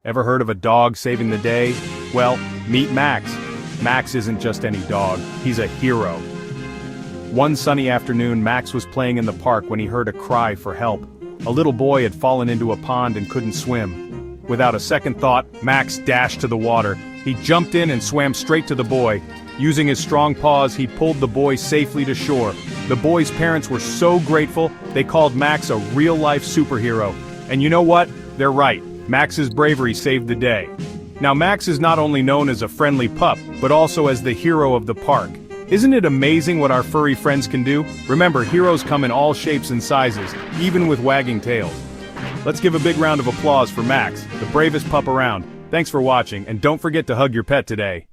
Ever heard of a dog saving the day? Well, meet Max. Max isn't just any dog, he's a hero. One sunny afternoon, Max was playing in the park when he heard a cry for help. A little boy had fallen into a pond and couldn't swim. Without a second thought, Max dashed to the water. He jumped in and swam straight to the boy. Using his strong paws, he pulled the boy safely to shore. The boy's parents were so grateful, they called Max a real-life superhero. And you know what? They're right. Max's bravery saved the day. Now Max is not only known as a friendly pup, but also as the hero of the park. Isn't it amazing what our furry friends can do? Remember, heroes come in all shapes and sizes, even with wagging tails. Let's give a big round of applause for Max, the bravest pup around. Thanks for watching, and don't forget to hug your pet today.